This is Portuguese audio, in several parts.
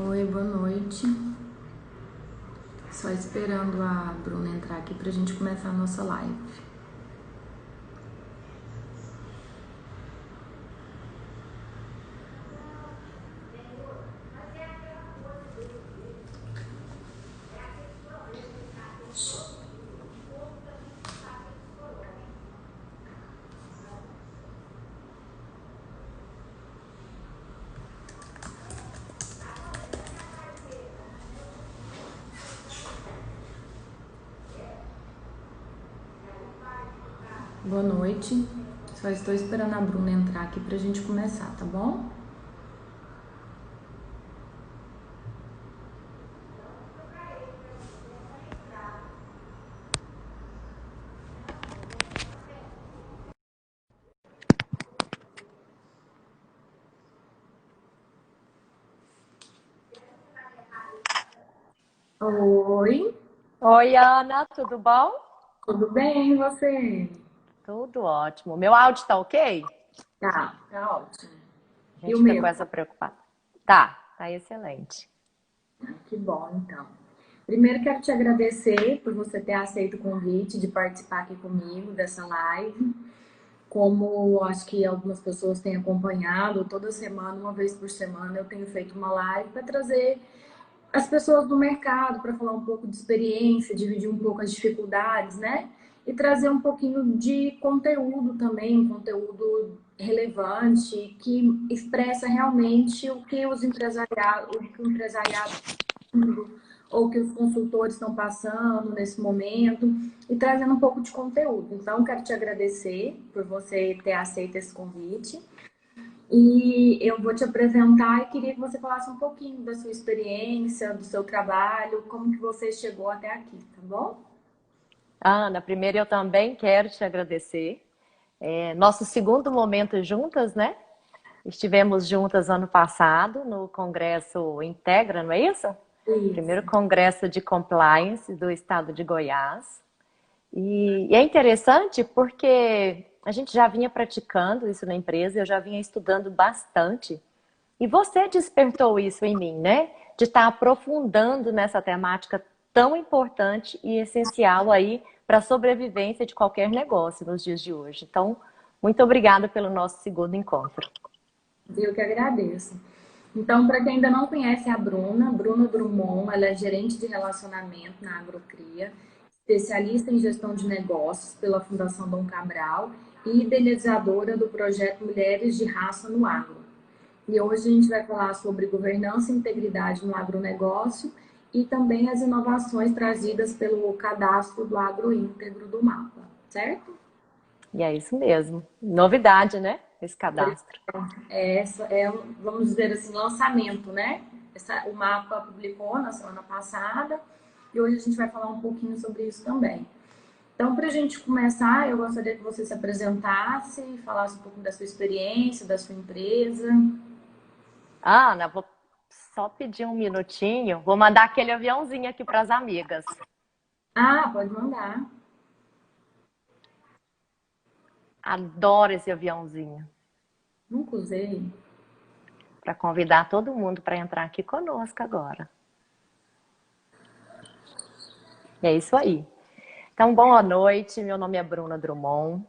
Oi, boa noite. Só esperando a Bruna entrar aqui pra gente começar a nossa live. Boa noite. Só estou esperando a Bruna entrar aqui pra gente começar, tá bom? Oi, Oi, Ana, tudo bom? tudo bem, e você? Tudo ótimo. Meu áudio tá ok? Tá ótimo. A E o gente fica meu? com essa preocupação. Tá excelente. Que bom, então. Primeiro quero te agradecer por você ter aceito o convite de participar aqui comigo dessa live. Como acho que algumas pessoas têm acompanhado, toda semana, uma vez por semana, eu tenho feito uma live para trazer as pessoas do mercado para falar um pouco de experiência, dividir um pouco as dificuldades, né? E trazer um pouquinho de conteúdo também, um conteúdo relevante que expressa realmente o que os empresariados, o que o empresariado ou que os consultores estão passando nesse momento e trazendo um pouco de conteúdo. Então, quero te agradecer por você ter aceito esse convite. E eu vou te apresentar e queria que você falasse um pouquinho da sua experiência, do seu trabalho, como que você chegou até aqui, tá bom? Ana, primeiro eu também quero te agradecer. Nosso segundo momento juntas, né? Estivemos juntas ano passado no Congresso Integra, não é isso? Isso. Primeiro Congresso de Compliance do Estado de Goiás. E é interessante porque a gente já vinha praticando isso na empresa, eu já vinha estudando bastante. E você despertou isso em mim, né? De estar aprofundando nessa temática tão importante e essencial aí para a sobrevivência de qualquer negócio nos dias de hoje. Então, muito obrigada pelo nosso segundo encontro. Eu que agradeço. Então, para quem ainda não conhece a Bruna Drummond, ela é gerente de relacionamento na Agrocria, especialista em gestão de negócios pela Fundação Dom Cabral e idealizadora do projeto Mulheres de Raça no Agro. E hoje a gente vai falar sobre governança e integridade no agronegócio e também as inovações trazidas pelo cadastro do agro íntegro do mapa, certo? E é isso mesmo. Novidade, né? Esse cadastro. Essa é, vamos dizer assim, lançamento, né? O mapa publicou na semana passada e hoje a gente vai falar um pouquinho sobre isso também. Então, para a gente começar, eu gostaria que você se apresentasse, falasse um pouco da sua experiência, da sua empresa. Ana, vou só pedir um minutinho. Vou mandar aquele aviãozinho aqui para as amigas. Ah, pode mandar. Adoro esse aviãozinho. Nunca usei. Para convidar todo mundo para entrar aqui conosco agora. É isso aí. Então, boa noite. Meu nome é Bruna Drummond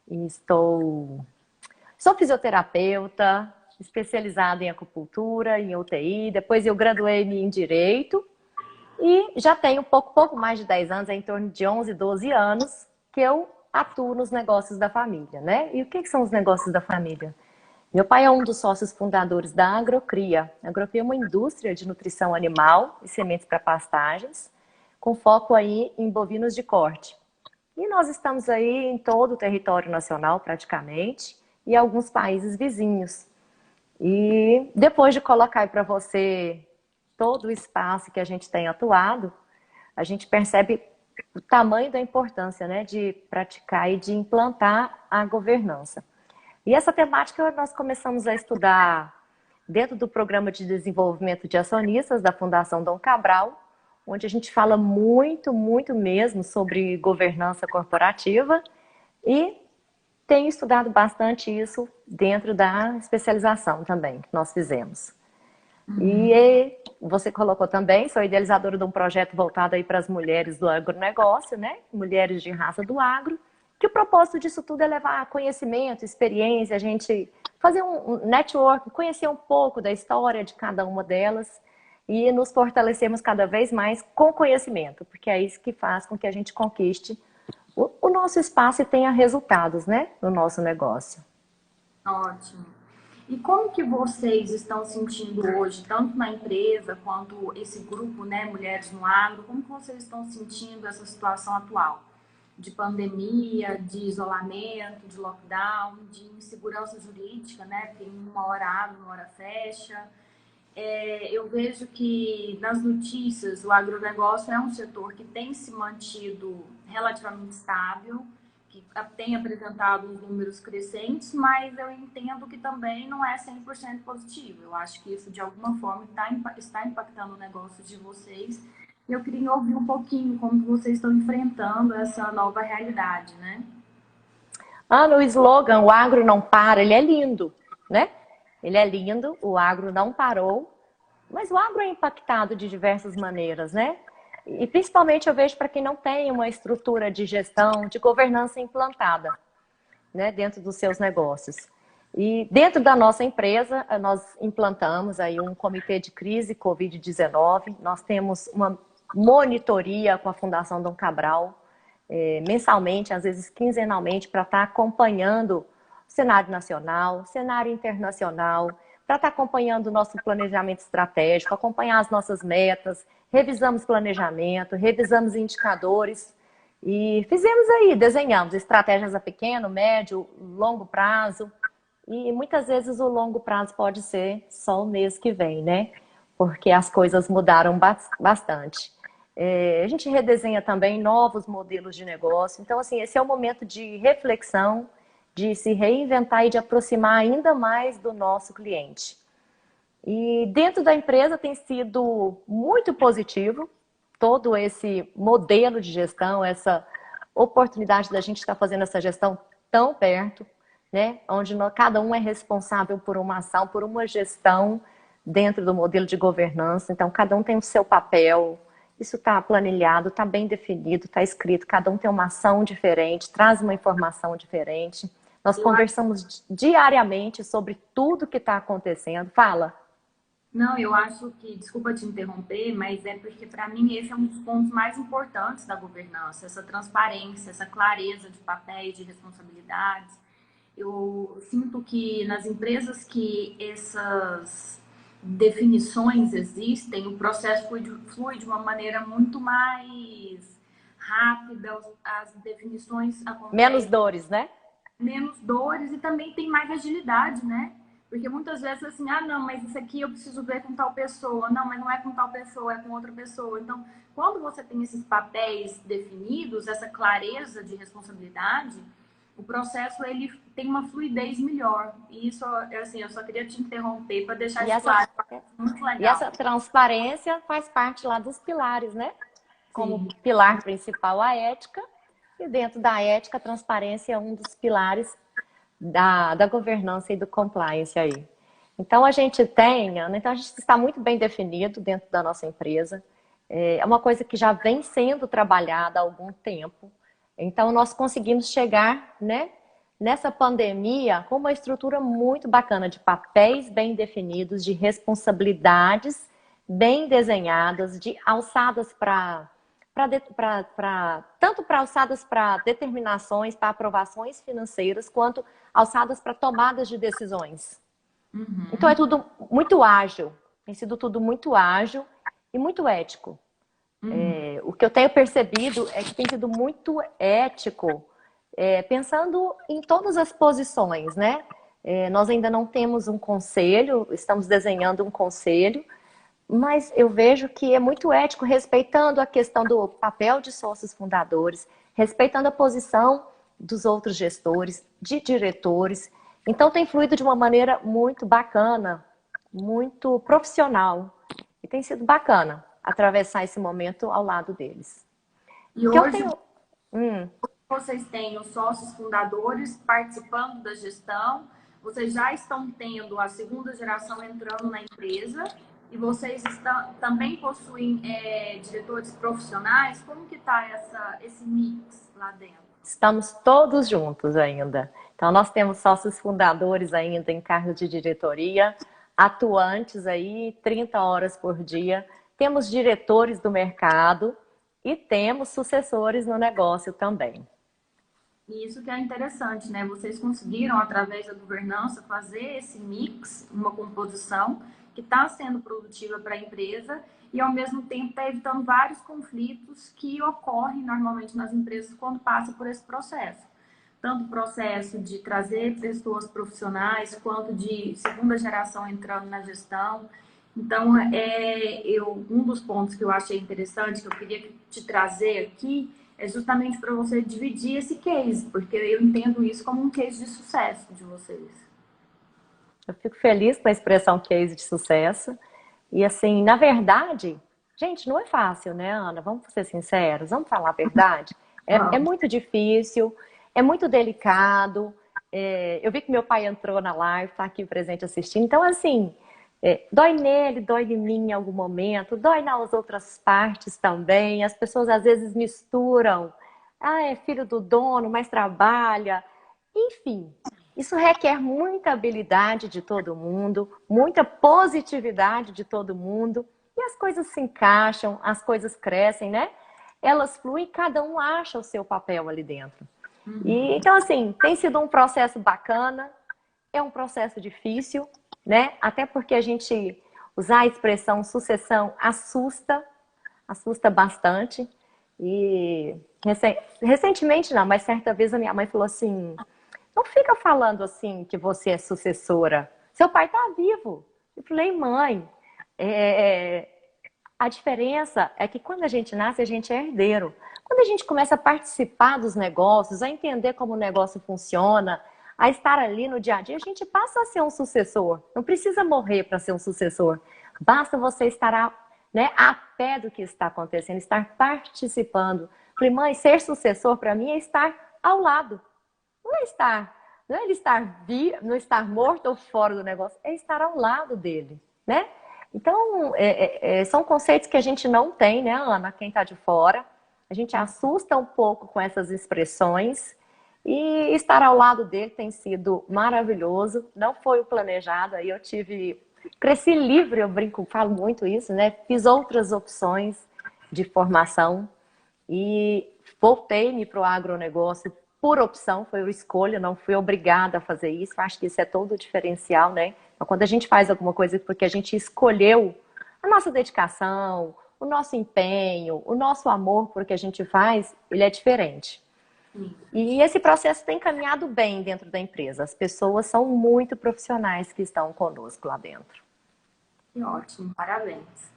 e sou fisioterapeuta, especializada em acupuntura, em UTI. Depois eu graduei-me em Direito e já tenho pouco mais de 10 anos, em torno de 11, 12 anos, que eu atuo nos negócios da família, né? E o que são os negócios da família? Meu pai é um dos sócios fundadores da Agrocria. A Agrocria é uma indústria de nutrição animal e sementes para pastagens, com foco aí em bovinos de corte. E nós estamos aí em todo o território nacional, praticamente, e alguns países vizinhos. E depois de colocar aí para você todo o espaço que a gente tem atuado, a gente percebe o tamanho da importância, né, de praticar e de implantar a governança. E essa temática nós começamos a estudar dentro do Programa de Desenvolvimento de Acionistas da Fundação Dom Cabral, onde a gente fala muito mesmo sobre governança corporativa e tenho estudado bastante isso dentro da especialização também que nós fizemos. E você colocou também, sou idealizadora de um projeto voltado aí para as mulheres do agronegócio, né? Mulheres de raça do agro, que o propósito disso tudo é levar conhecimento, experiência, a gente fazer um network, conhecer um pouco da história de cada uma delas e nos fortalecermos cada vez mais com conhecimento, porque é isso que faz com que a gente conquiste o nosso espaço e tenha resultados, né, no nosso negócio. Ótimo. E como que vocês estão sentindo hoje, tanto na empresa quanto esse grupo, né, Mulheres no Agro, como que vocês estão sentindo essa situação atual? De pandemia, de isolamento, de lockdown, de insegurança jurídica, né? Porque uma hora abre, uma hora fecha. Eu vejo que nas notícias o agronegócio é um setor que tem se mantido relativamente estável, que tem apresentado números crescentes, mas eu entendo que também não é 100% positivo. Eu acho que isso de alguma forma está impactando o negócio de vocês. Eu queria ouvir um pouquinho como vocês estão enfrentando essa nova realidade, né? No slogan, o agro não para, ele é lindo, né? Ele é lindo, o agro não parou, mas o agro é impactado de diversas maneiras, né? E principalmente eu vejo para quem não tem uma estrutura de gestão, de governança implantada, né, dentro dos seus negócios. E dentro da nossa empresa, nós implantamos aí um comitê de crise Covid-19, nós temos uma monitoria com a Fundação Dom Cabral, mensalmente, às vezes quinzenalmente, para estar acompanhando o cenário nacional, cenário internacional, para estar acompanhando o nosso planejamento estratégico, acompanhar as nossas metas, revisamos planejamento, revisamos indicadores e fizemos aí, desenhamos estratégias a pequeno, médio, longo prazo. E muitas vezes o longo prazo pode ser só o mês que vem, né? Porque as coisas mudaram bastante. A gente redesenha também novos modelos de negócio. Então, assim, esse é o momento de reflexão, de se reinventar e de aproximar ainda mais do nosso cliente. E dentro da empresa tem sido muito positivo todo esse modelo de gestão, essa oportunidade da gente estar fazendo essa gestão tão perto, né? Onde cada um é responsável por uma ação, por uma gestão dentro do modelo de governança. Então, cada um tem o seu papel. Isso está planilhado, está bem definido, está escrito. Cada um tem uma ação diferente, traz uma informação diferente. Nós conversamos diariamente sobre tudo que está acontecendo. Fala. Não, eu acho que, desculpa te interromper, mas é porque para mim esse é um dos pontos mais importantes da governança, essa transparência, essa clareza de papéis, de responsabilidades. Eu sinto que nas empresas que essas definições existem, o processo flui de uma maneira muito mais rápida, as definições acontecem. Menos dores, né? Menos dores e também tem mais agilidade, né? Porque muitas vezes assim, não, mas isso aqui eu preciso ver com tal pessoa. Não, mas não é com tal pessoa, é com outra pessoa. Então, quando você tem esses papéis definidos, essa clareza de responsabilidade, o processo ele tem uma fluidez melhor. E isso, assim, eu só queria te interromper para deixar isso claro. Muito legal. E essa transparência faz parte lá dos pilares, né? Como Sim. pilar principal a ética, e dentro da ética, a transparência é um dos pilares da governança e do compliance aí. Então a gente está muito bem definido dentro da nossa empresa. É uma coisa que já vem sendo trabalhada há algum tempo. Então nós conseguimos chegar, né, nessa pandemia com uma estrutura muito bacana de papéis bem definidos, de responsabilidades bem desenhadas, de alçadas tanto para alçadas para determinações, para aprovações financeiras, quanto alçadas para tomadas de decisões. Uhum. Então é tudo muito ágil, tem sido tudo muito ágil e muito ético. Uhum. O que eu tenho percebido é que tem sido muito ético, pensando em todas as posições, né? Nós ainda não temos um conselho, estamos desenhando um conselho, mas eu vejo que é muito ético, respeitando a questão do papel de sócios fundadores, respeitando a posição dos outros gestores, de diretores. Então tem fluído de uma maneira muito bacana, muito profissional. E tem sido bacana atravessar esse momento ao lado deles. E hoje Vocês têm os sócios fundadores participando da gestão, vocês já estão tendo a segunda geração entrando na empresa E vocês também possuem diretores profissionais? Como que está esse mix lá dentro? Estamos todos juntos ainda. Então, nós temos sócios fundadores ainda em cargos de diretoria, atuantes aí 30 horas por dia. Temos diretores do mercado e temos sucessores no negócio também. E isso que é interessante, né? Vocês conseguiram, através da governança, fazer esse mix, uma composição que está sendo produtiva para a empresa e, ao mesmo tempo, está evitando vários conflitos que ocorrem normalmente nas empresas quando passa por esse processo. Tanto o processo de trazer pessoas profissionais, quanto de segunda geração entrando na gestão. Então, um dos pontos que eu achei interessante, que eu queria te trazer aqui, é justamente para você dividir esse case, porque eu entendo isso como um case de sucesso de vocês. Eu fico feliz com a expressão case de sucesso. E assim, na verdade, gente, não é fácil, né, Ana? Vamos ser sinceros, vamos falar a verdade. É muito difícil, é muito delicado. Eu vi que meu pai entrou na live, está aqui presente assistindo. Então, assim, dói nele, dói em mim em algum momento, dói nas outras partes também. As pessoas às vezes misturam. Ah, é filho do dono, mas trabalha. Enfim, isso requer muita habilidade de todo mundo, muita positividade de todo mundo. E as coisas se encaixam, as coisas crescem, né? Elas fluem, cada um acha o seu papel ali dentro. E, então, assim, tem sido um processo bacana, é um processo difícil, né? Até porque a gente usar a expressão sucessão assusta bastante. E recentemente não, mas certa vez a minha mãe falou assim: não fica falando assim que você é sucessora. Seu pai está vivo. Eu falei, mãe, a diferença é que quando a gente nasce, a gente é herdeiro. Quando a gente começa a participar dos negócios, a entender como o negócio funciona, a estar ali no dia a dia, a gente passa a ser um sucessor. Não precisa morrer para ser um sucessor. Basta você estar a pé do que está acontecendo, estar participando. Falei, mãe, ser sucessor para mim é estar ao lado. Não é ele estar morto ou fora do negócio, é estar ao lado dele, né? Então, são conceitos que a gente não tem, né, Ana? Quem está de fora, a gente assusta um pouco com essas expressões e estar ao lado dele tem sido maravilhoso. Não foi o planejado, aí cresci livre, eu brinco, falo muito isso, né? Fiz outras opções de formação e voltei-me para o agronegócio por opção, foi uma escolha, não fui obrigada a fazer isso. Acho que isso é todo o diferencial, né? Então, quando a gente faz alguma coisa porque a gente escolheu a nossa dedicação, o nosso empenho, o nosso amor por que a gente faz, ele é diferente. E esse processo tem caminhado bem dentro da empresa. As pessoas são muito profissionais que estão conosco lá dentro. Que ótimo, parabéns.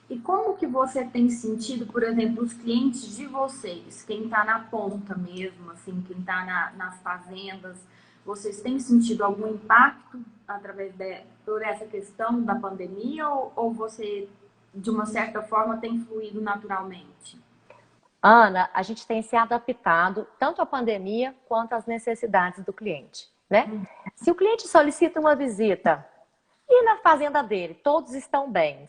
E como que você tem sentido, por exemplo, os clientes de vocês, quem está na ponta mesmo, assim, quem está nas fazendas, vocês têm sentido algum impacto por essa questão da pandemia ou você, de uma certa forma, tem fluído naturalmente? Ana, a gente tem se adaptado tanto à pandemia quanto às necessidades do cliente, né? Se o cliente solicita uma visita e na fazenda dele todos estão bem,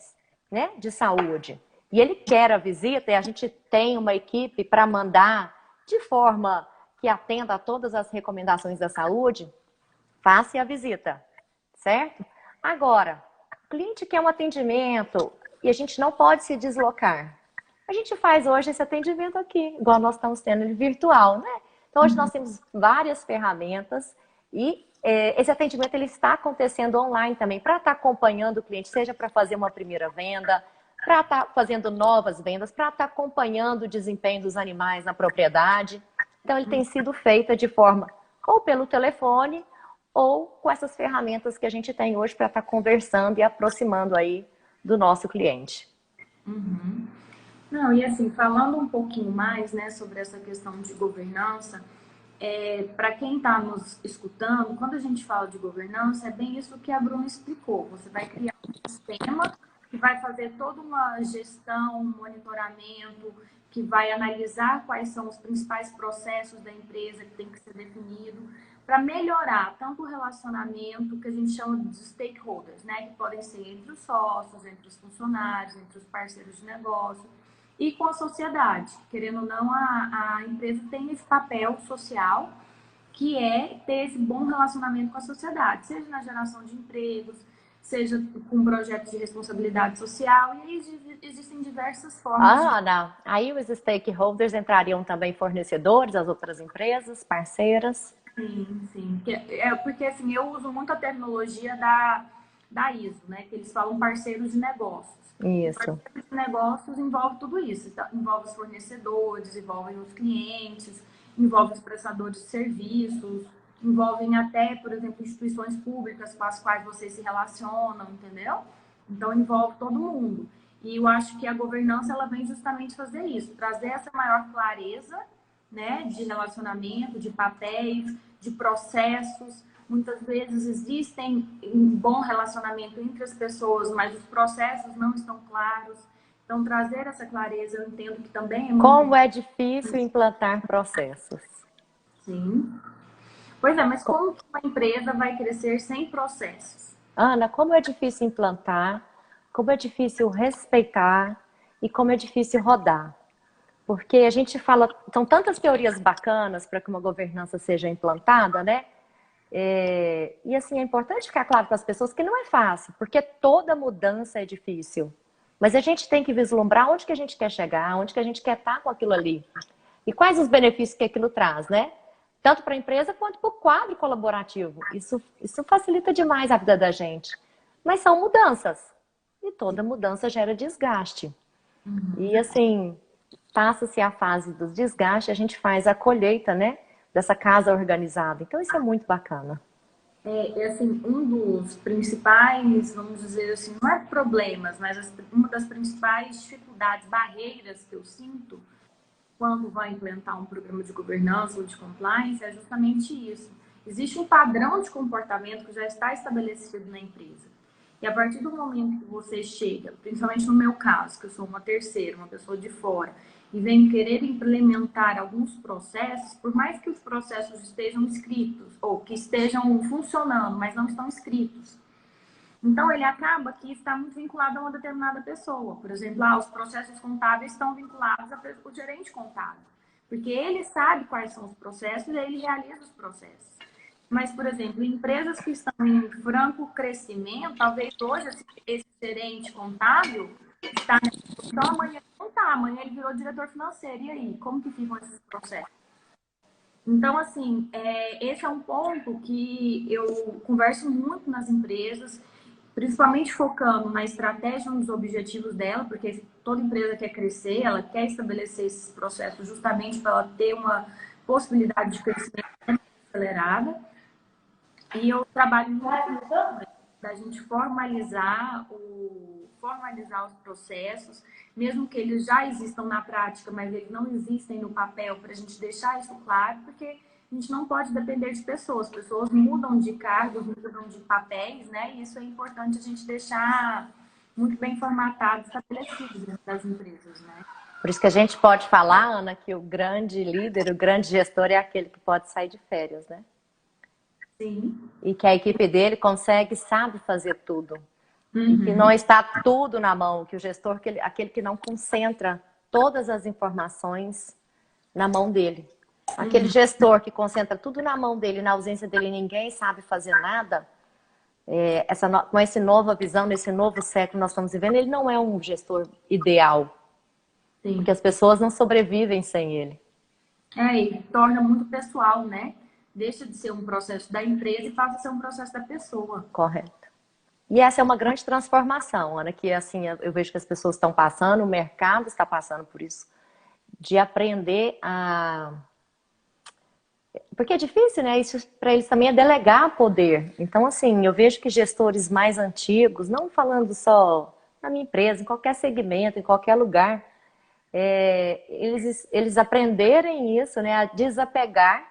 né, de saúde, e ele quer a visita e a gente tem uma equipe para mandar de forma que atenda a todas as recomendações da saúde, faça a visita, certo? Agora, o cliente quer um atendimento e a gente não pode se deslocar. A gente faz hoje esse atendimento aqui, igual nós estamos tendo ele virtual, né? Então, hoje nós temos várias ferramentas e esse atendimento ele está acontecendo online também, para estar acompanhando o cliente, seja para fazer uma primeira venda, para estar fazendo novas vendas, para estar acompanhando o desempenho dos animais na propriedade. Então, ele tem sido feito de forma ou pelo telefone ou com essas ferramentas que a gente tem hoje para estar conversando e aproximando aí do nosso cliente. Uhum. Não, e assim, falando um pouquinho mais, né, sobre essa questão de governança, para quem está nos escutando, quando a gente fala de governança, é bem isso que a Bruna explicou. Você vai criar um sistema que vai fazer toda uma gestão, um monitoramento, que vai analisar quais são os principais processos da empresa que tem que ser definido, para melhorar tanto o relacionamento que a gente chama de stakeholders, né? Que podem ser entre os sócios, entre os funcionários, entre os parceiros de negócio e com a sociedade. Querendo ou não, a empresa tem esse papel social que é ter esse bom relacionamento com a sociedade, seja na geração de empregos, seja com projetos de responsabilidade social, e aí existem diversas formas. Ana, aí os stakeholders entrariam também fornecedores, as outras empresas, parceiras? Sim, sim. Porque assim, eu uso muito a terminologia da ISO, né? Que eles falam parceiros de negócios. Isso. Parceiros de negócios envolve tudo isso. Então, envolve os fornecedores, envolve os clientes, envolve os prestadores de serviços, envolvem até, por exemplo, instituições públicas com as quais vocês se relacionam, entendeu? Então envolve todo mundo. E eu acho que a governança ela vem justamente fazer isso, trazer essa maior clareza, né, de relacionamento, de papéis, de processos. Muitas vezes existem um bom relacionamento entre as pessoas, mas os processos não estão claros. Então, trazer essa clareza, eu entendo que também é muito... Como é difícil implantar processos. Sim. Pois é, mas como que uma empresa vai crescer sem processos? Ana, como é difícil implantar, como é difícil respeitar e como é difícil rodar. Porque a gente fala, são tantas teorias bacanas para que uma governança seja implantada, né? E assim, é importante ficar claro para as pessoas que não é fácil, porque toda mudança é difícil. Mas a gente tem que vislumbrar onde que a gente quer chegar, onde que a gente quer estar com aquilo ali. E quais os benefícios que aquilo traz, né? Tanto para a empresa quanto para o quadro colaborativo. Isso facilita demais a vida da gente. Mas são mudanças. E toda mudança gera desgaste. E assim, passa-se a fase do desgaste, a gente faz a colheita, né? Dessa casa organizada. Então isso é muito bacana. Assim, um dos principais, vamos dizer assim, não é problemas, mas uma das principais dificuldades, barreiras que eu sinto quando vai implementar um programa de governança ou de compliance é justamente isso. Existe um padrão de comportamento que já está estabelecido na empresa. E a partir do momento que você chega, principalmente no meu caso, que eu sou uma terceira, uma pessoa de fora, e vem querer implementar alguns processos, por mais que os processos estejam escritos, ou que estejam funcionando, mas não estão escritos, então, ele acaba que está muito vinculado a uma determinada pessoa. Por exemplo, os processos contábeis estão vinculados ao gerente contábil. Porque ele sabe quais são os processos e ele realiza os processos. Mas, por exemplo, empresas que estão em franco crescimento, talvez hoje esse gerente contábil está nessa posição, amanhã não está, amanhã ele virou diretor financeiro. E aí, como que ficam esses processos? Então, assim, esse é um ponto que eu converso muito nas empresas, principalmente focando na estratégia e nos objetivos dela, porque toda empresa quer crescer, ela quer estabelecer esses processos justamente para ela ter uma possibilidade de crescimento acelerada. E eu trabalho muito da gente formalizar os processos, mesmo que eles já existam na prática, mas eles não existem no papel, para a gente deixar isso claro, porque a gente não pode depender de pessoas. Pessoas mudam de cargos, mudam de papéis, né? E isso é importante a gente deixar muito bem formatado, estabelecido dentro das empresas, né? Por isso que a gente pode falar, Ana, que o grande líder, o grande gestor é aquele que pode sair de férias, né? Sim. E que a equipe dele consegue, sabe fazer tudo. Uhum. E que não está tudo na mão, que o gestor, aquele que não concentra todas as informações na mão dele. Aquele gestor que concentra tudo na mão dele, na ausência dele, ninguém sabe fazer nada. Com essa nova visão, nesse novo século que nós estamos vivendo, ele não é um gestor ideal. Sim. Porque as pessoas não sobrevivem sem ele. E torna muito pessoal, né? Deixa de ser um processo da empresa e passa a ser um processo da pessoa. Correto. E essa é uma grande transformação, Ana, que assim, eu vejo que as pessoas estão passando, o mercado está passando por isso, de aprender a... Porque é difícil, né? Isso para eles também é delegar poder. Então, assim, eu vejo que gestores mais antigos, não falando só na minha empresa, em qualquer segmento, em qualquer lugar, eles aprenderem isso, né? A desapegar.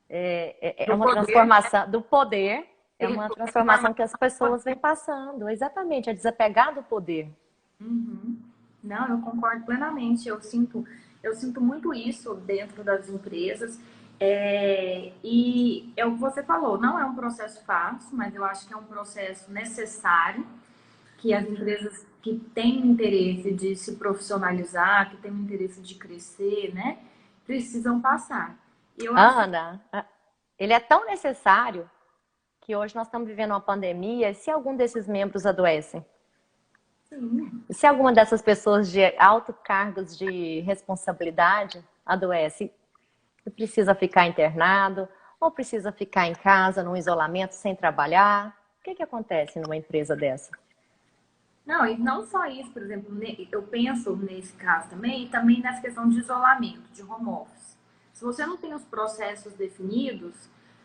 É uma transformação do poder. É uma transformação que as pessoas vêm passando. Exatamente, é desapegar do poder. Uhum. Não, eu concordo plenamente. Eu sinto muito isso dentro das empresas. E é o que você falou, não é um processo fácil, mas eu acho que é um processo necessário, que as empresas que têm interesse de se profissionalizar, que têm interesse de crescer, né, precisam passar. E eu acho que Ana, ele é tão necessário que hoje nós estamos vivendo uma pandemia, e se algum desses membros adoecem? sim. E se alguma dessas pessoas de alto cargos de responsabilidade adoece e precisa ficar internado, ou precisa ficar em casa, num isolamento, sem trabalhar, o que acontece numa empresa dessa? Não, e não só isso, por exemplo, eu penso nesse caso também, e também nessa questão de isolamento, de home office. Se você não tem os processos definidos,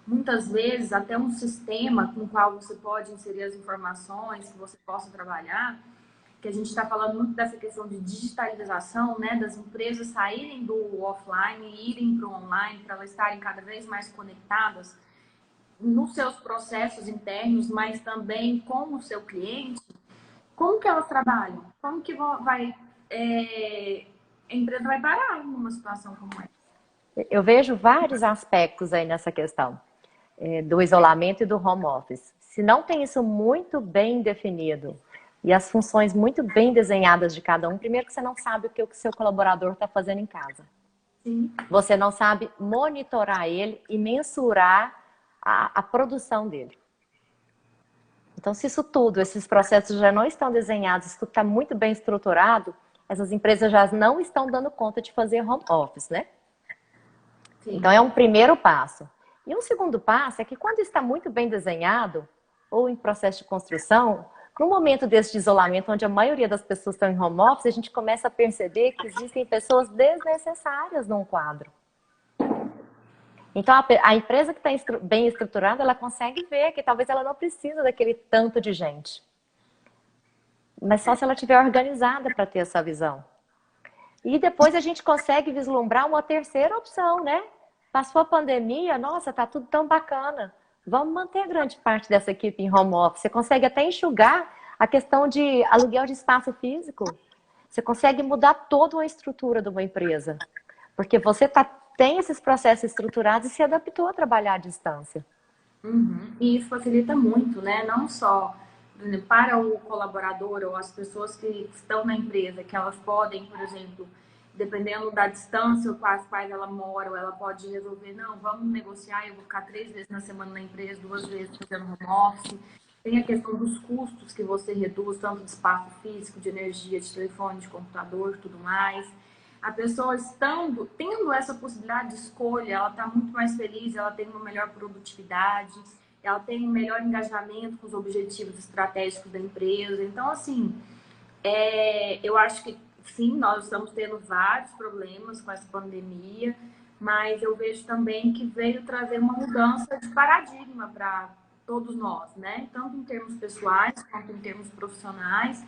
muitas vezes até um sistema com o qual você pode inserir as informações que você possa trabalhar, que a gente está falando muito dessa questão de digitalização, né, das empresas saírem do offline e irem para o online, para elas estarem cada vez mais conectadas nos seus processos internos, mas também com o seu cliente. Como que elas trabalham? Como que a empresa vai parar numa situação como essa? Eu vejo vários aspectos aí nessa questão do isolamento e do home office. Se não tem isso muito bem definido e as funções muito bem desenhadas de cada um, primeiro que você não sabe o que o seu colaborador está fazendo em casa. Sim. Você não sabe monitorar ele e mensurar a produção dele. Então, se isso tudo, esses processos já não estão desenhados, isso tudo está muito bem estruturado, essas empresas já não estão dando conta de fazer home office, né? Então, Sim. é um primeiro passo. E um segundo passo é que quando está muito bem desenhado, ou em processo de construção, no momento desse de isolamento, onde a maioria das pessoas estão em home office, a gente começa a perceber que existem pessoas desnecessárias num quadro. Então, a empresa que está bem estruturada, ela consegue ver que talvez ela não precisa daquele tanto de gente. Mas só se ela estiver organizada para ter essa visão. E depois a gente consegue vislumbrar uma terceira opção, né? Passou a pandemia, nossa, tá tudo tão bacana. Vamos manter grande parte dessa equipe em home office. Você consegue até enxugar a questão de aluguel de espaço físico. Você consegue mudar toda a estrutura de uma empresa. Porque você tem esses processos estruturados e se adaptou a trabalhar à distância. Uhum. E isso facilita muito, né? Não só para o colaborador ou as pessoas que estão na empresa, que elas podem, por exemplo, dependendo da distância com as quais ela mora, ou ela pode resolver, não, vamos negociar, eu vou ficar 3 vezes na semana na empresa, 2 vezes fazendo home office. Tem a questão dos custos que você reduz, tanto de espaço físico, de energia, de telefone, de computador, tudo mais. A pessoa tendo essa possibilidade de escolha, ela está muito mais feliz, ela tem uma melhor produtividade, ela tem um melhor engajamento com os objetivos estratégicos da empresa. Então, assim, eu acho que sim, nós estamos tendo vários problemas com essa pandemia, mas eu vejo também que veio trazer uma mudança de paradigma para todos nós, né? Tanto em termos pessoais quanto em termos profissionais.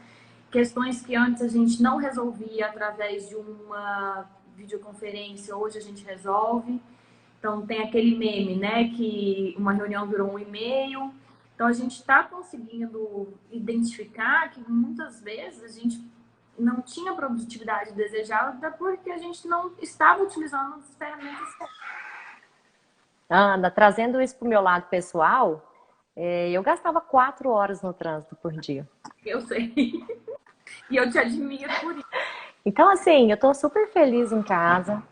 Questões que antes a gente não resolvia através de uma videoconferência, hoje a gente resolve. Então, tem aquele meme, né, que uma reunião durou um e-mail. Então, a gente está conseguindo identificar que muitas vezes a gente não tinha a produtividade desejada porque a gente não estava utilizando as ferramentas certas. Ana, trazendo isso para o meu lado pessoal, eu gastava 4 horas no trânsito por dia. Eu sei. E eu te admiro por isso. Então, assim, eu estou super feliz em casa.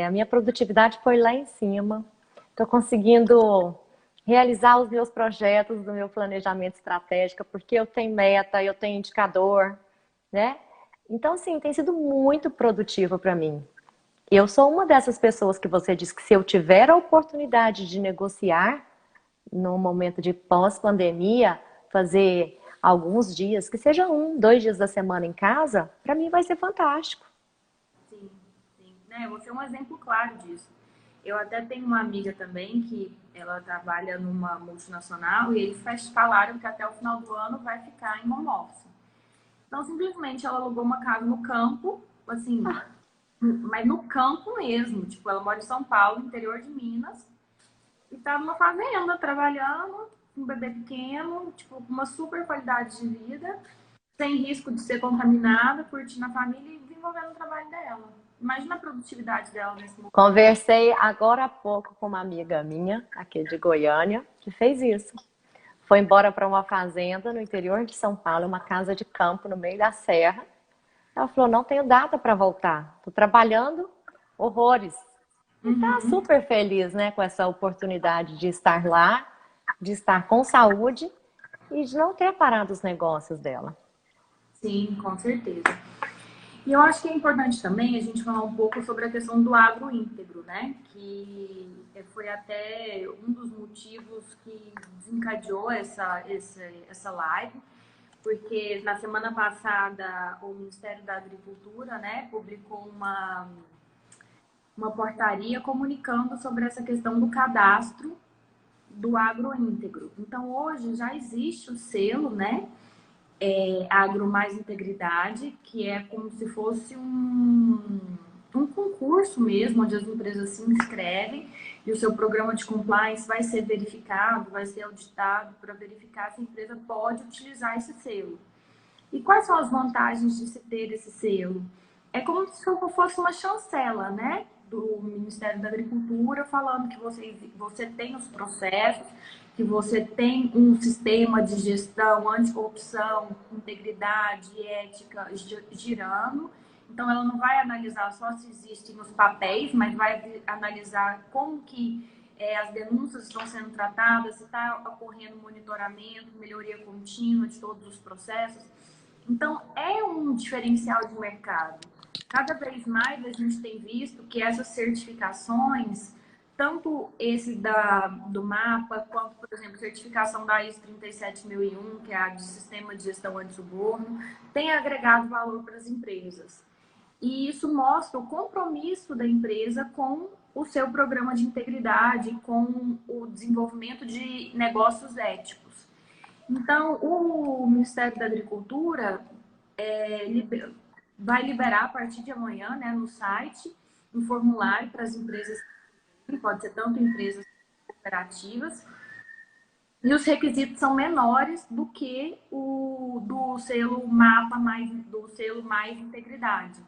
A minha produtividade foi lá em cima. Estou conseguindo realizar os meus projetos do meu planejamento estratégico, porque eu tenho meta, eu tenho indicador, né? Então, assim, tem sido muito produtivo para mim. Eu sou uma dessas pessoas que você disse que se eu tiver a oportunidade de negociar no momento de pós-pandemia, fazer alguns dias, que seja 1, 2 dias da semana em casa, para mim vai ser fantástico. Sim, sim. Né? Você é um exemplo claro disso. Eu até tenho uma amiga também que ela trabalha numa multinacional e eles falaram que até o final do ano vai ficar em home office. Então, simplesmente, ela alugou uma casa no campo, assim, mas no campo mesmo. Tipo, ela mora em São Paulo, interior de Minas, e tá numa fazenda, trabalhando, com um bebê pequeno, tipo, com uma super qualidade de vida, sem risco de ser contaminada, curtindo a família e desenvolvendo o trabalho dela. Imagina a produtividade dela nesse momento. Conversei agora há pouco com uma amiga minha, aqui de Goiânia, que fez isso. Foi embora para uma fazenda no interior de São Paulo, uma casa de campo no meio da serra. Ela falou, não tenho data para voltar. Estou trabalhando horrores. E tá super feliz, né, com essa oportunidade de estar lá, de estar com saúde e de não ter parado os negócios dela. Sim, com certeza. E eu acho que é importante também a gente falar um pouco sobre a questão do agro íntegro, né? Que foi até um dos motivos que desencadeou essa live, porque na semana passada o Ministério da Agricultura, né, publicou uma portaria comunicando sobre essa questão do cadastro do agro íntegro. Então, hoje já existe o selo, né? Agro Mais Integridade, que é como se fosse um concurso mesmo, onde as empresas se inscrevem e o seu programa de compliance vai ser verificado, vai ser auditado para verificar se a empresa pode utilizar esse selo. E quais são as vantagens de se ter esse selo? É como se fosse uma chancela, né? Do Ministério da Agricultura, falando que você tem os processos, que você tem um sistema de gestão, anticorrupção, integridade, ética girando. Então, ela não vai analisar só se existem os papéis, mas vai analisar como que as denúncias estão sendo tratadas, se está ocorrendo monitoramento, melhoria contínua de todos os processos. Então, é um diferencial de mercado. Cada vez mais a gente tem visto que essas certificações, tanto esse do MAPA, quanto, por exemplo, certificação da ISO 37001, que é a de Sistema de Gestão Anti-Suborno, tem agregado valor para as empresas. E isso mostra o compromisso da empresa com o seu programa de integridade, com o desenvolvimento de negócios éticos. Então, o Ministério da Agricultura vai liberar a partir de amanhã, né, no site, um formulário para as empresas, pode ser tanto empresas cooperativas, e os requisitos são menores do que o do selo MAPA, do selo Mais Integridade.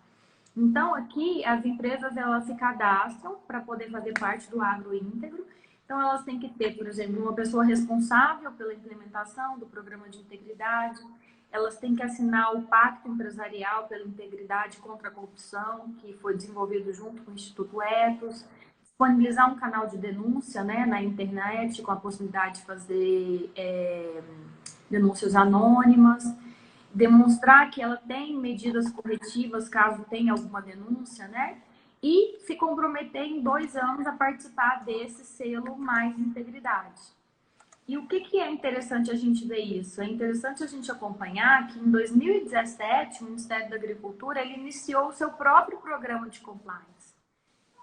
Então, aqui, as empresas elas se cadastram para poder fazer parte do agro íntegro. Então, elas têm que ter, por exemplo, uma pessoa responsável pela implementação do programa de integridade. Elas têm que assinar o Pacto Empresarial pela Integridade contra a Corrupção, que foi desenvolvido junto com o Instituto Ethos. Disponibilizar um canal de denúncia, né, na internet, com a possibilidade de fazer denúncias anônimas. Demonstrar que ela tem medidas corretivas caso tenha alguma denúncia, né? E se comprometer em 2 anos a participar desse selo Mais Integridade. E o que é interessante a gente ver isso? É interessante a gente acompanhar que em 2017 o Ministério da Agricultura ele iniciou o seu próprio programa de compliance.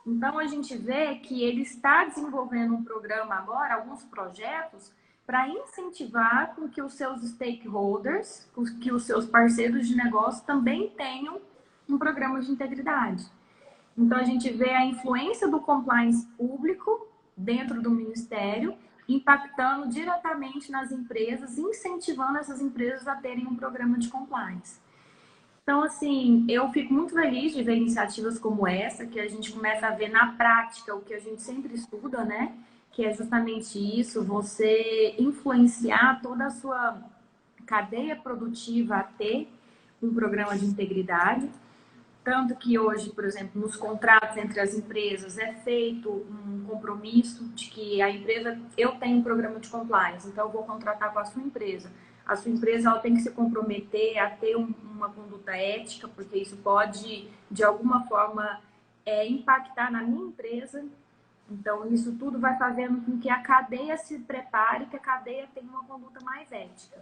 Então a gente vê que ele está desenvolvendo um programa agora, alguns projetos, para incentivar com que os seus stakeholders, que os seus parceiros de negócio também tenham um programa de integridade. Então, a gente vê a influência do compliance público dentro do Ministério, impactando diretamente nas empresas, incentivando essas empresas a terem um programa de compliance. Então, assim, eu fico muito feliz de ver iniciativas como essa, que a gente começa a ver na prática o que a gente sempre estuda, né? Que é justamente isso, você influenciar toda a sua cadeia produtiva a ter um programa de integridade. Tanto que hoje, por exemplo, nos contratos entre as empresas é feito um compromisso de que a empresa, eu tenho um programa de compliance, então eu vou contratar com a sua empresa. A sua empresa ela tem que se comprometer a ter uma conduta ética, porque isso pode, de alguma forma, impactar na minha empresa. Então, isso tudo vai fazendo com que a cadeia se prepare, que a cadeia tenha uma conduta mais ética.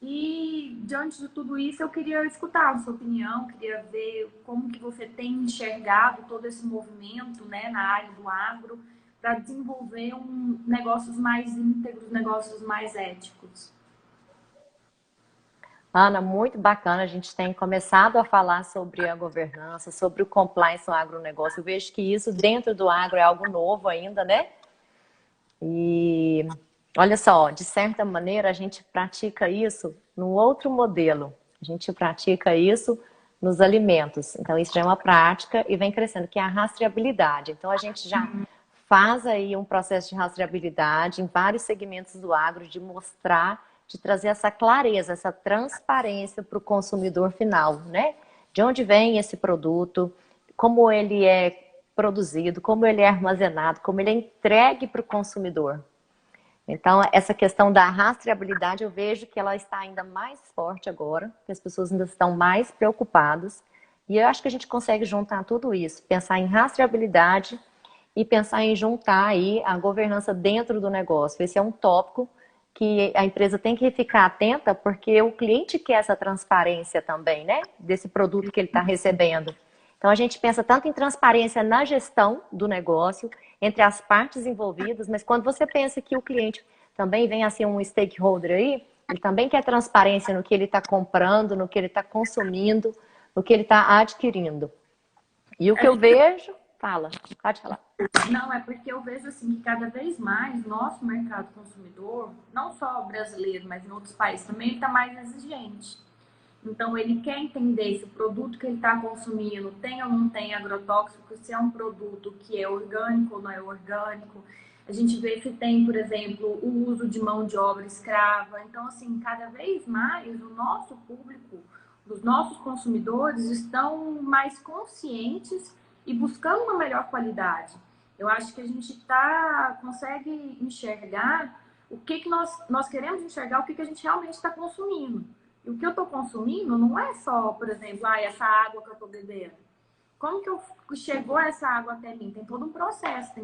E, diante de tudo isso, eu queria escutar a sua opinião, queria ver como que você tem enxergado todo esse movimento, né, na área do agro, para desenvolver negócios mais íntegros, negócios mais éticos. Ana, muito bacana. A gente tem começado a falar sobre a governança, sobre o compliance no agronegócio. Eu vejo que isso dentro do agro é algo novo ainda, né? E olha só, de certa maneira a gente pratica isso num outro modelo. A gente pratica isso nos alimentos. Então, isso já é uma prática e vem crescendo, que é a rastreabilidade. Então, a gente já faz aí um processo de rastreabilidade em vários segmentos do agro, de mostrar, de trazer essa clareza, essa transparência para o consumidor final, né? De onde vem esse produto, como ele é produzido, como ele é armazenado, como ele é entregue para o consumidor. Então, essa questão da rastreabilidade, eu vejo que ela está ainda mais forte agora, que as pessoas ainda estão mais preocupadas. E eu acho que a gente consegue juntar tudo isso, pensar em rastreabilidade e pensar em juntar aí a governança dentro do negócio. Esse é um tópico que a empresa tem que ficar atenta, porque o cliente quer essa transparência também, né? Desse produto que ele está recebendo. Então, a gente pensa tanto em transparência na gestão do negócio, entre as partes envolvidas, mas quando você pensa que o cliente também vem a ser um stakeholder aí, ele também quer transparência no que ele está comprando, no que ele está consumindo, no que ele está adquirindo. E o que eu vejo... Fala, pode falar. Não, é porque eu vejo assim que cada vez mais nosso mercado consumidor, não só brasileiro, mas em outros países também, está mais exigente. Então, ele quer entender se o produto que ele está consumindo tem ou não tem agrotóxico, se é um produto que é orgânico ou não é orgânico. A gente vê se tem, por exemplo, o uso de mão de obra escrava. Então, assim, cada vez mais o nosso público, os nossos consumidores estão mais conscientes e buscando uma melhor qualidade. Eu acho que a gente consegue enxergar o que nós queremos enxergar, o que a gente realmente está consumindo. E o que eu estou consumindo não é só, por exemplo, essa água que eu estou bebendo. Como que chegou essa água até mim? Tem todo um processo,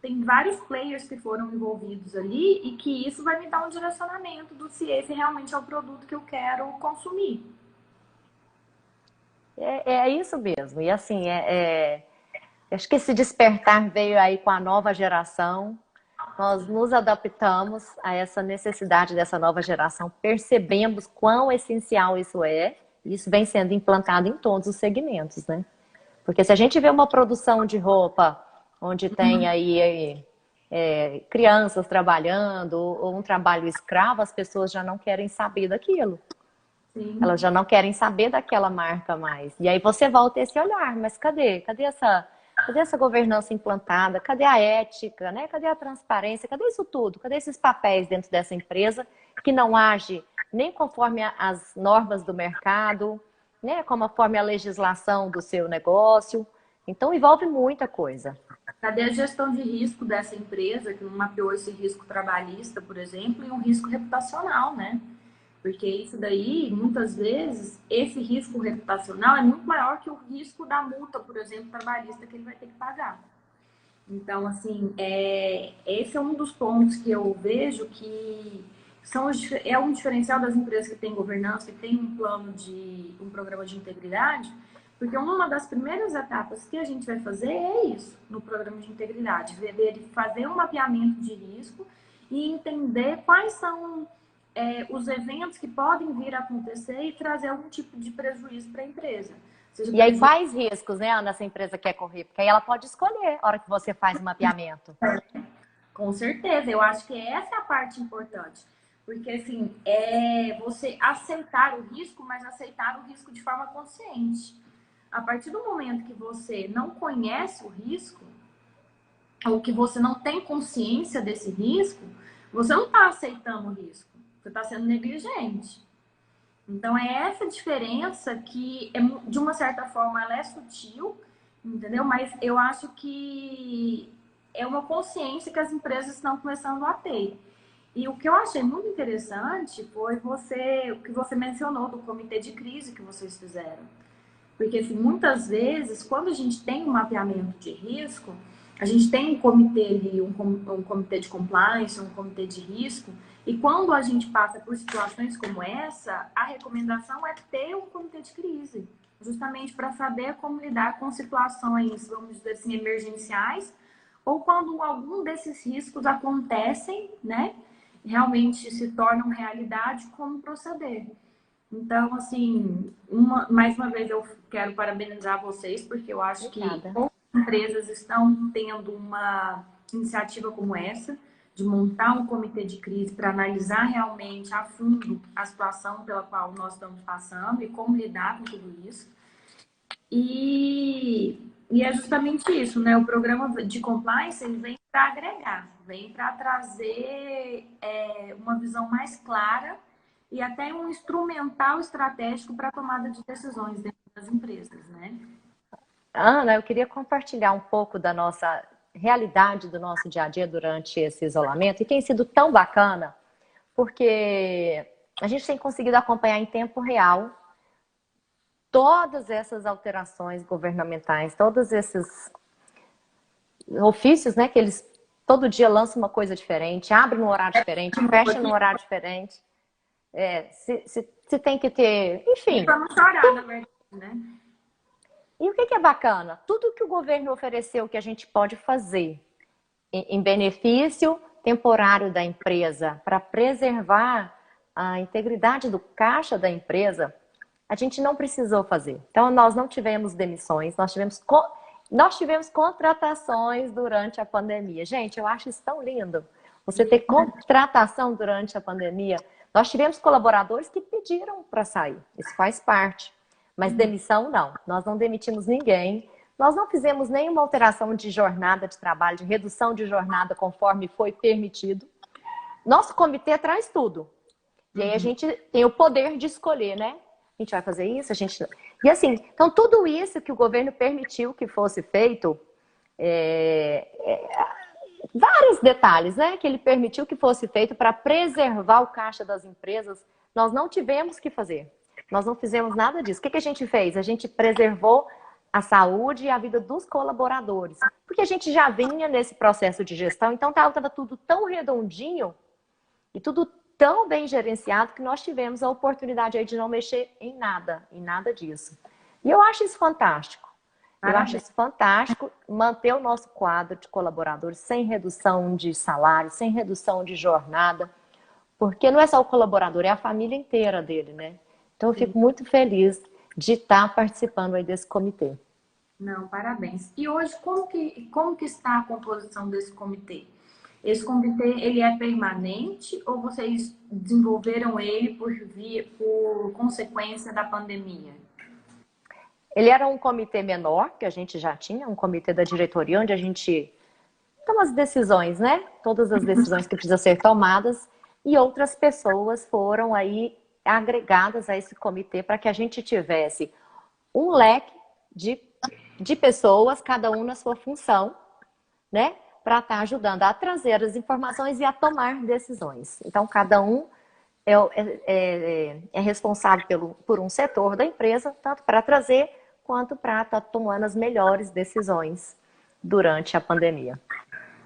tem vários players que foram envolvidos ali e que isso vai me dar um direcionamento do se esse realmente é o produto que eu quero consumir. É isso mesmo. E assim, acho que esse despertar veio aí com a nova geração. Nós nos adaptamos a essa necessidade dessa nova geração, percebemos quão essencial isso é, e isso vem sendo implantado em todos os segmentos, né? Porque se a gente vê uma produção de roupa onde tem aí crianças trabalhando ou um trabalho escravo, as pessoas já não querem saber daquilo. Sim. Elas já não querem saber daquela marca mais. E aí você volta esse olhar, mas cadê? Cadê essa governança implantada? Cadê a ética, né? Cadê a transparência? Cadê isso tudo? Cadê esses papéis dentro dessa empresa que não age nem conforme as normas do mercado, né? Conforme a legislação do seu negócio? Então envolve muita coisa. Cadê a gestão de risco dessa empresa que não mapeou esse risco trabalhista, por exemplo, e um risco reputacional, né? Porque isso daí, muitas vezes, esse risco reputacional é muito maior que o risco da multa, por exemplo, trabalhista que ele vai ter que pagar. Então, assim, esse é um dos pontos que eu vejo que é um diferencial das empresas que têm governança, que têm um programa de integridade, porque uma das primeiras etapas que a gente vai fazer é isso, no programa de integridade, fazer um mapeamento de risco e entender quais são os eventos que podem vir a acontecer e trazer algum tipo de prejuízo para a empresa. E aí, quais riscos, né, Ana, essa empresa quer correr? Porque aí ela pode escolher a hora que você faz o mapeamento. Com certeza, eu acho que essa é a parte importante. Porque, assim, você aceitar o risco, mas aceitar o risco de forma consciente. A partir do momento que você não conhece o risco, ou que você não tem consciência desse risco, você não está aceitando o risco. Você está sendo negligente. Então, é essa diferença que, de uma certa forma, ela é sutil, entendeu? Mas eu acho que é uma consciência que as empresas estão começando a ter. E o que eu achei muito interessante foi o que você mencionou do comitê de crise que vocês fizeram. Porque, assim, muitas vezes, quando a gente tem um mapeamento de risco, a gente tem um comitê ali, um comitê de compliance, um comitê de risco, e quando a gente passa por situações como essa, a recomendação é ter um comitê de crise, justamente para saber como lidar com situações, vamos dizer assim, emergenciais, ou quando algum desses riscos acontecem, né, realmente se tornam realidade, como proceder. Então, assim, mais uma vez eu quero parabenizar vocês, porque eu acho que poucas empresas estão tendo uma iniciativa como essa, de montar um comitê de crise para analisar realmente a fundo a situação pela qual nós estamos passando e como lidar com tudo isso. E é justamente isso, né? O programa de compliance ele vem para agregar, vem para trazer uma visão mais clara e até um instrumental estratégico para a tomada de decisões dentro das empresas, né? Ana, eu queria compartilhar um pouco da nossa realidade, do nosso dia a dia durante esse isolamento, e tem sido tão bacana, porque a gente tem conseguido acompanhar em tempo real todas essas alterações governamentais, todos esses ofícios, né, que eles todo dia lançam uma coisa diferente, abrem num horário diferente, fecham num horário diferente. Se tem que ter, enfim. Para não chorar, na verdade, né? E o que é bacana? Tudo que o governo ofereceu que a gente pode fazer em benefício temporário da empresa para preservar a integridade do caixa da empresa, a gente não precisou fazer. Então, nós não tivemos demissões, nós tivemos contratações durante a pandemia. Gente, eu acho isso tão lindo. Você ter contratação durante a pandemia. Nós tivemos colaboradores que pediram para sair. Isso faz parte. Mas demissão, não. Nós não demitimos ninguém. Nós não fizemos nenhuma alteração de jornada de trabalho, de redução de jornada conforme foi permitido. Nosso comitê traz tudo. E aí a gente tem o poder de escolher, né? A gente vai fazer isso, a gente... E assim, então tudo isso que o governo permitiu que fosse feito, vários detalhes, né? Que ele permitiu que fosse feito para preservar o caixa das empresas, nós não tivemos que fazer. Nós não fizemos nada disso. O que a gente fez? A gente preservou a saúde e a vida dos colaboradores. Porque a gente já vinha nesse processo de gestão, então estava tudo tão redondinho e tudo tão bem gerenciado que nós tivemos a oportunidade aí de não mexer em nada disso. E eu acho isso fantástico. Eu acho isso fantástico manter o nosso quadro de colaboradores sem redução de salário, sem redução de jornada, porque não é só o colaborador, é a família inteira dele, né? Então eu fico muito feliz de estar participando aí desse comitê. Não, parabéns. E hoje, como que está a composição desse comitê? Esse comitê, ele é permanente ou vocês desenvolveram ele por consequência da pandemia? Ele era um comitê menor, que a gente já tinha, um comitê da diretoria, onde a gente toma as decisões, né? Todas as decisões que precisam ser tomadas, e outras pessoas foram aí agregadas a esse comitê para que a gente tivesse um leque de pessoas, cada um na sua função, né? Para estar ajudando a trazer as informações e a tomar decisões. Então, cada um é responsável por um setor da empresa, tanto para trazer quanto para estar tomando as melhores decisões durante a pandemia.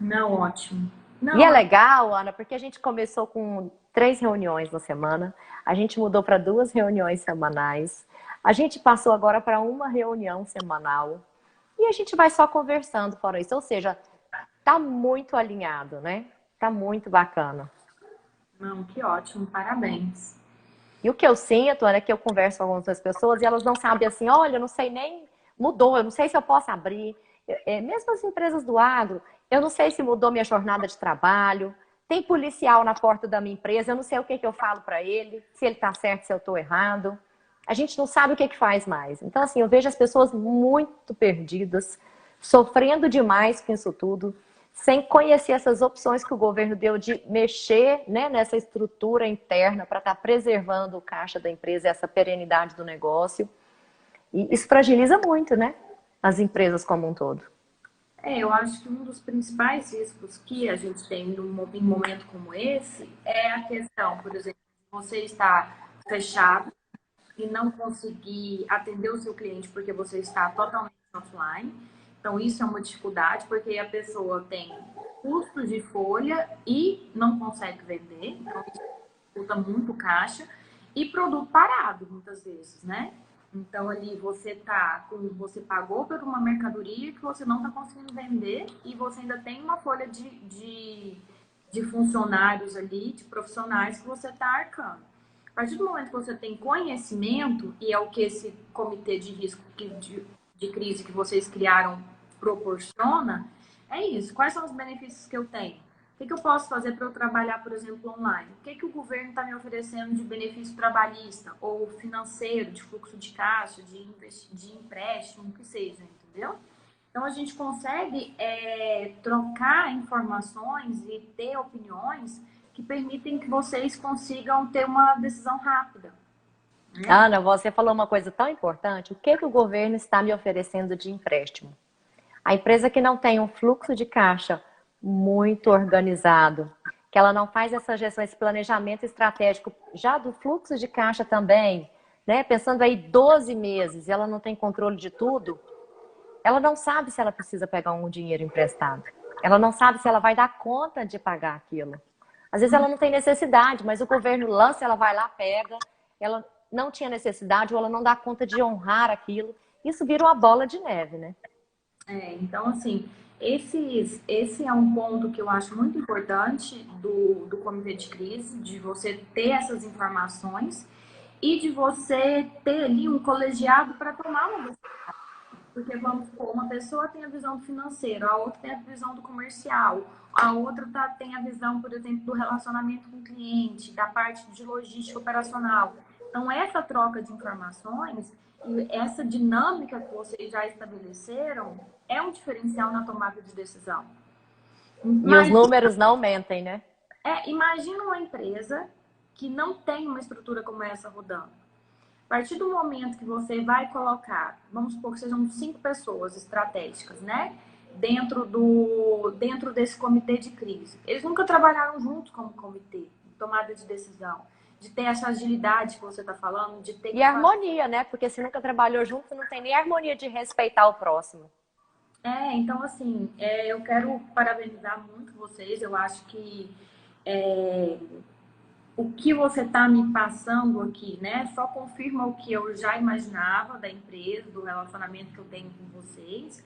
Não, ótimo. Não, E é legal, Ana, porque a gente começou com 3 reuniões na semana, a gente mudou para 2 reuniões semanais, a gente passou agora para 1 reunião semanal e a gente vai só conversando fora isso. Ou seja, tá muito alinhado, né? Tá muito bacana. Não, que ótimo, parabéns. E o que eu sinto, Ana, é que eu converso com algumas pessoas e elas não sabem assim, olha, eu não sei nem, mudou, eu não sei se eu posso abrir. Mesmo as empresas do agro, eu não sei se mudou minha jornada de trabalho, tem policial na porta da minha empresa, eu não sei o que eu falo para ele, se ele tá certo, se eu tô errado. A gente não sabe o que faz mais. Então, assim, eu vejo as pessoas muito perdidas, sofrendo demais com isso tudo, sem conhecer essas opções que o governo deu de mexer, né, nessa estrutura interna para estar preservando o caixa da empresa, essa perenidade do negócio. E isso fragiliza muito, né, as empresas como um todo. Eu acho que um dos principais riscos que a gente tem em um momento como esse é a questão, por exemplo, você está fechado e não conseguir atender o seu cliente porque você está totalmente offline. Então, isso é uma dificuldade, porque a pessoa tem custos de folha e não consegue vender. Então, isso dificulta muito caixa. E produto parado, muitas vezes, né? Então, ali você pagou por uma mercadoria que você não está conseguindo vender e você ainda tem uma folha de funcionários ali, de profissionais que você está arcando. A partir do momento que você tem conhecimento, e é o que esse comitê de risco de crise que vocês criaram proporciona, é isso. Quais são os benefícios que eu tenho? que eu posso fazer para eu trabalhar, por exemplo, online? O que o governo está me oferecendo de benefício trabalhista ou financeiro, de fluxo de caixa, de empréstimo, o que seja, entendeu? Então, a gente consegue trocar informações e ter opiniões que permitem que vocês consigam ter uma decisão rápida, né? Ana, você falou uma coisa tão importante. O que o governo está me oferecendo de empréstimo? A empresa que não tem um fluxo de caixa muito organizado, que ela não faz essa gestão, esse planejamento estratégico já do fluxo de caixa também, né? Pensando aí 12 meses, e ela não tem controle de tudo, ela não sabe se ela precisa pegar um dinheiro emprestado. Ela não sabe se ela vai dar conta de pagar aquilo. Às vezes ela não tem necessidade, mas o governo lança, ela vai lá, pega, ela não tinha necessidade ou ela não dá conta de honrar aquilo. Isso vira uma bola de neve, né? Então, assim, esse é um ponto que eu acho muito importante do comitê de crise, de você ter essas informações e de você ter ali um colegiado para tomar uma decisão. Porque, vamos supor, uma pessoa tem a visão do financeiro, a outra tem a visão do comercial, a outra tem a visão, por exemplo, do relacionamento com o cliente, da parte de logística operacional. Então, essa troca de informações e essa dinâmica que vocês já estabeleceram é um diferencial na tomada de decisão. E os números não mentem, né? Imagina uma empresa que não tem uma estrutura como essa rodando. A partir do momento que você vai colocar, vamos supor que sejam 5 pessoas estratégicas, né? Dentro desse comitê de crise. Eles nunca trabalharam juntos como comitê, tomada de decisão, de ter essa agilidade que você está falando, de ter... E harmonia, né? Porque se nunca trabalhou junto, não tem nem harmonia de respeitar o próximo. Então, assim, eu quero parabenizar muito vocês. Eu acho que o que você está me passando aqui, né, só confirma o que eu já imaginava da empresa, do relacionamento que eu tenho com vocês.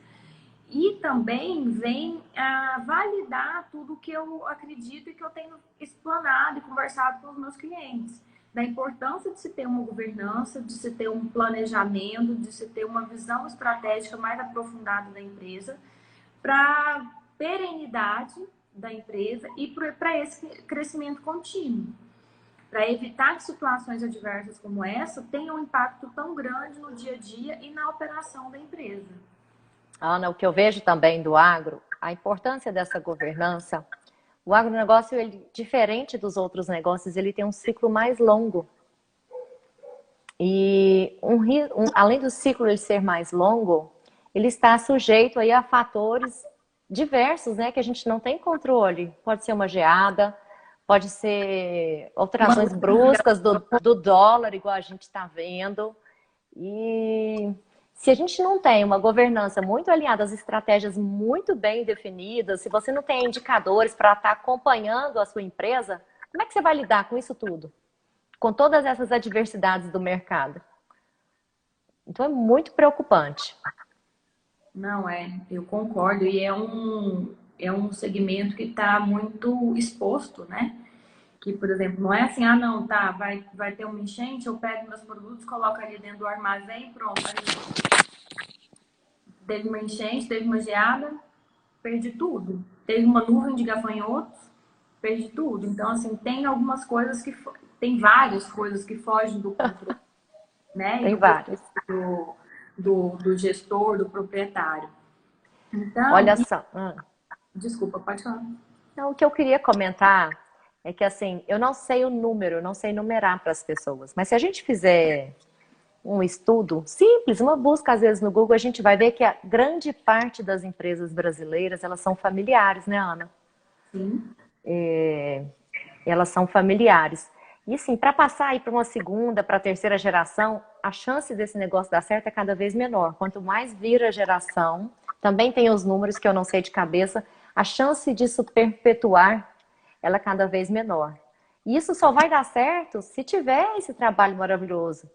E também vem a validar tudo que eu acredito e que eu tenho explanado e conversado com os meus clientes. Da importância de se ter uma governança, de se ter um planejamento, de se ter uma visão estratégica mais aprofundada da empresa, para perenidade da empresa e para esse crescimento contínuo. Para evitar que situações adversas como essa tenham um impacto tão grande no dia a dia e na operação da empresa. Ana, o que eu vejo também do agro, a importância dessa governança. O agronegócio, ele, diferente dos outros negócios, ele tem um ciclo mais longo. E além do ciclo ele ser mais longo, ele está sujeito aí a fatores diversos, né, que a gente não tem controle. Pode ser uma geada, pode ser alterações bruscas do dólar, igual a gente está vendo. E se a gente não tem uma governança muito alinhada, as estratégias muito bem definidas, se você não tem indicadores para estar acompanhando a sua empresa, como é que você vai lidar com isso tudo? Com todas essas adversidades do mercado. Então é muito preocupante. Não, eu concordo. E é um segmento que está muito exposto, né? Que, por exemplo, não é assim, não, tá, vai ter uma enchente, eu pego meus produtos, coloco ali dentro do armazém e pronto. Teve uma enchente, teve uma geada, perdi tudo. Teve uma nuvem de gafanhotos, perdi tudo. Então, assim, tem algumas coisas tem várias coisas que fogem do controle, né? Tem várias. Do gestor, do proprietário. Então, olha só. Desculpa, pode falar. Então, o que eu queria comentar é que, assim, eu não sei o número, eu não sei numerar para as pessoas, mas se a gente fizer um estudo simples, uma busca às vezes no Google, a gente vai ver que a grande parte das empresas brasileiras, elas são familiares, né, Ana? Sim. Elas são familiares. E assim, para passar aí para uma segunda, para a terceira geração, a chance desse negócio dar certo é cada vez menor. Quanto mais vira a geração, também tem os números que eu não sei de cabeça, a chance disso perpetuar, ela é cada vez menor. E isso só vai dar certo se tiver esse trabalho maravilhoso,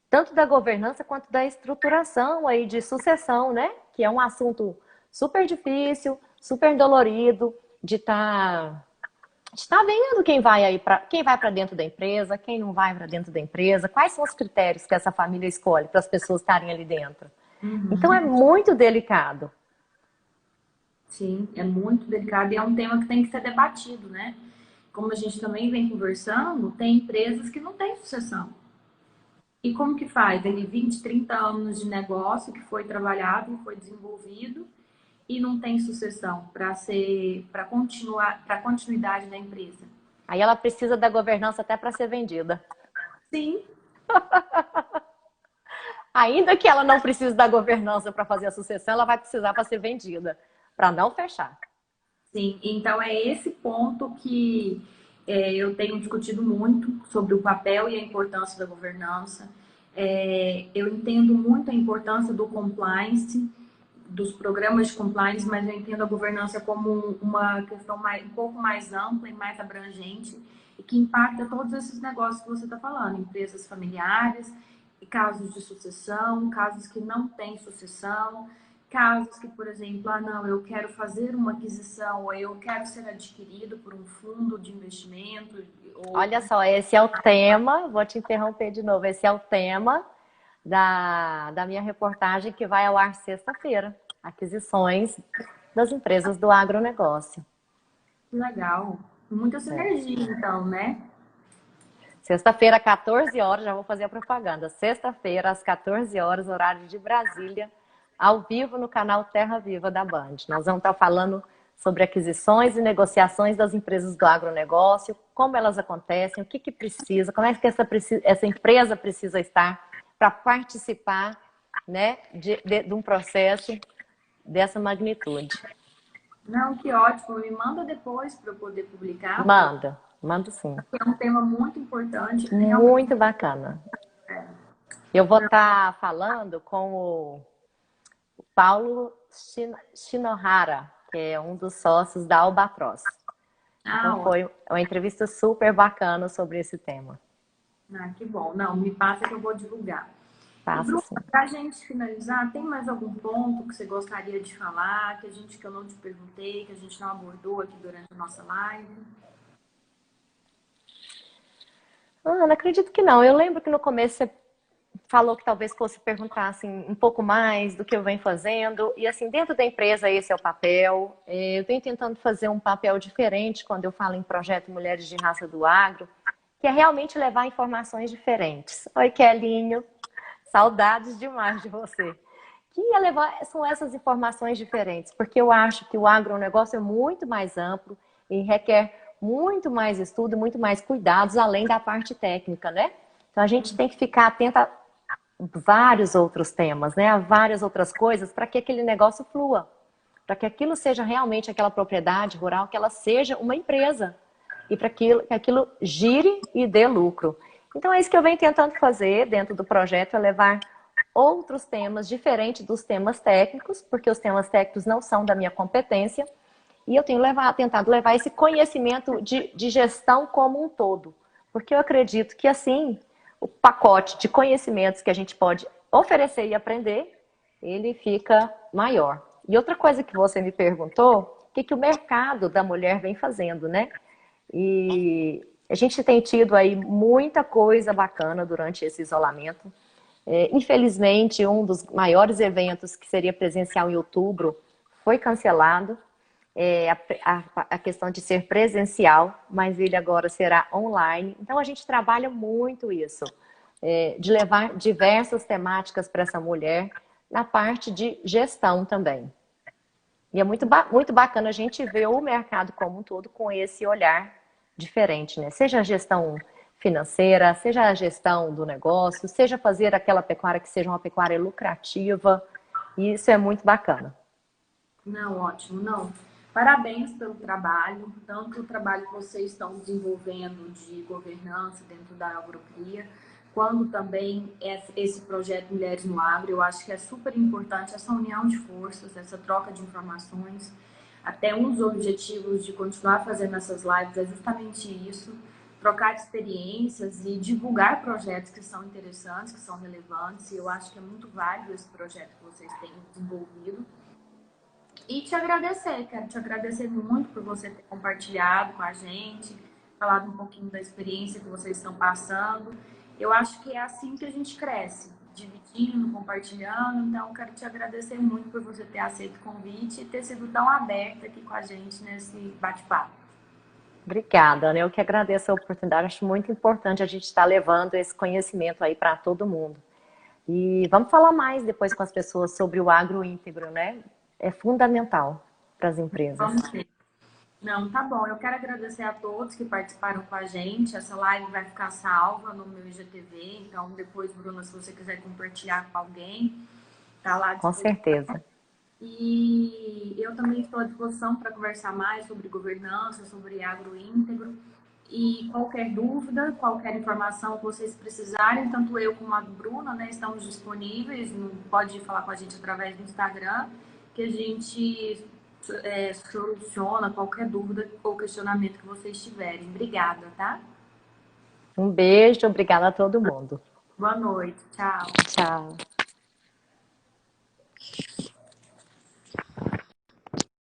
tanto da governança quanto da estruturação aí de sucessão, né? Que é um assunto super difícil, super dolorido de estar vendo quem vai para dentro da empresa, quem não vai para dentro da empresa, quais são os critérios que essa família escolhe para as pessoas estarem ali dentro. Então é muito delicado. Sim, é muito delicado e é um tema que tem que ser debatido, né? Como a gente também vem conversando, tem empresas que não têm sucessão. E como que faz? Ele 20, 30 anos de negócio que foi trabalhado, foi desenvolvido e não tem sucessão para continuar, para continuidade da empresa. Aí ela precisa da governança até para ser vendida. Sim, Ainda que ela não precise da governança para fazer a sucessão, ela vai precisar para ser vendida, para não fechar. sim. Então é esse ponto que eu tenho discutido muito sobre o papel e a importância da governança. Eu entendo muito a importância do compliance, dos programas de compliance, mas eu entendo a governança como uma questão um pouco mais ampla e mais abrangente e que impacta todos esses negócios que você está falando, empresas familiares, casos de sucessão, casos que não têm sucessão, casos que, por exemplo, não, eu quero fazer uma aquisição ou eu quero ser adquirido por um fundo de investimento. Ou... Olha só, esse é o tema, vou te interromper de novo, esse é o tema da minha reportagem que vai ao ar sexta-feira. Aquisições das empresas do agronegócio. Legal. Muita É. sinergia, então, né? Sexta-feira, 14 horas, já vou fazer a propaganda. Sexta-feira, às 14 horas, horário de Brasília, ao vivo no canal Terra Viva da Band. Nós vamos estar falando sobre aquisições e negociações das empresas do agronegócio, como elas acontecem, o que, que precisa, como é que essa empresa precisa estar para participar, né, de um processo dessa magnitude. Não, que ótimo. Me manda depois para eu poder publicar, porque Mando sim. é um tema muito importante. Realmente, Muito bacana. Eu vou estar falando com o Paulo Shinohara, que é um dos sócios da Albatross. Então ótimo. foi uma entrevista super bacana sobre esse tema. Que bom. Não, me passa que eu vou divulgar. E, Passo Bruno, sim. para a gente finalizar, tem mais algum ponto que você gostaria de falar, que eu não te perguntei, que a gente não abordou aqui durante a nossa live? Não acredito que não. Eu lembro que no começo você falou que talvez fosse perguntar assim, um pouco mais do que eu venho fazendo. E assim, dentro da empresa, esse é o papel. Eu venho tentando fazer um papel diferente quando eu falo em projeto Mulheres de Raça do Agro, que é realmente levar informações diferentes. Oi, Kelinho. Saudades demais de você. Que ia levar são essas informações diferentes, porque eu acho que o agronegócio é muito mais amplo e requer muito mais estudo, muito mais cuidados, além da parte técnica, né? Então a gente tem que ficar atento a vários outros temas, né? A várias outras coisas para que aquele negócio flua, para que aquilo seja realmente aquela propriedade rural, que ela seja uma empresa e para que aquilo gire e dê lucro. Então é isso que eu venho tentando fazer dentro do projeto, é levar outros temas diferentes dos temas técnicos, porque os temas técnicos não são da minha competência, e eu tenho tentado levar esse conhecimento de gestão como um todo, porque eu acredito que assim o pacote de conhecimentos que a gente pode oferecer e aprender, ele fica maior. E outra coisa que você me perguntou, o que, que o mercado da mulher vem fazendo, né? E a gente tem tido aí muita coisa bacana durante esse isolamento. Infelizmente, um dos maiores eventos, que seria presencial em outubro, foi cancelado. A questão de ser presencial, mas ele agora será online. Então, a gente trabalha muito isso, de levar diversas temáticas para essa mulher na parte de gestão também. E é muito bacana a gente ver o mercado como um todo com esse olhar diferente, né? Seja a gestão financeira, seja a gestão do negócio, seja fazer aquela pecuária que seja uma pecuária lucrativa. E isso é muito bacana. Não, ótimo, não. Parabéns pelo trabalho, tanto o trabalho que vocês estão desenvolvendo de governança dentro da Agrocria, quanto também esse projeto Mulheres no Agro. Eu acho que é super importante essa união de forças, essa troca de informações. Até um dos objetivos de continuar fazendo essas lives é justamente isso, trocar experiências e divulgar projetos que são interessantes, que são relevantes. E eu acho que é muito válido esse projeto que vocês têm desenvolvido. E te agradecer, quero te agradecer muito por você ter compartilhado com a gente, falado um pouquinho da experiência que vocês estão passando. Eu acho que é assim que a gente cresce. dividindo, compartilhando. Então, quero te agradecer muito por você ter aceito o convite e ter sido tão aberta aqui com a gente nesse bate-papo. Obrigada, Ana. Eu que agradeço a oportunidade. Acho muito importante a gente estar levando esse conhecimento aí para todo mundo. E vamos falar mais depois com as pessoas sobre o agro íntegro, né? É fundamental para as empresas. Vamos ver. Não, tá bom. Eu quero agradecer a todos que participaram com a gente. Essa live vai ficar salva no meu IGTV. Então, depois, Bruna, se você quiser compartilhar com alguém, tá lá à Com disposição. certeza. E eu também estou à disposição para conversar mais sobre governança, sobre agro íntegro. E qualquer dúvida, qualquer informação que vocês precisarem, tanto eu como a Bruna, né, estamos disponíveis. Pode falar com a gente através do Instagram, que a gente soluciona qualquer dúvida ou questionamento que vocês tiverem. Obrigada, tá? Um beijo, obrigada a todo mundo. Boa noite, tchau. Tchau.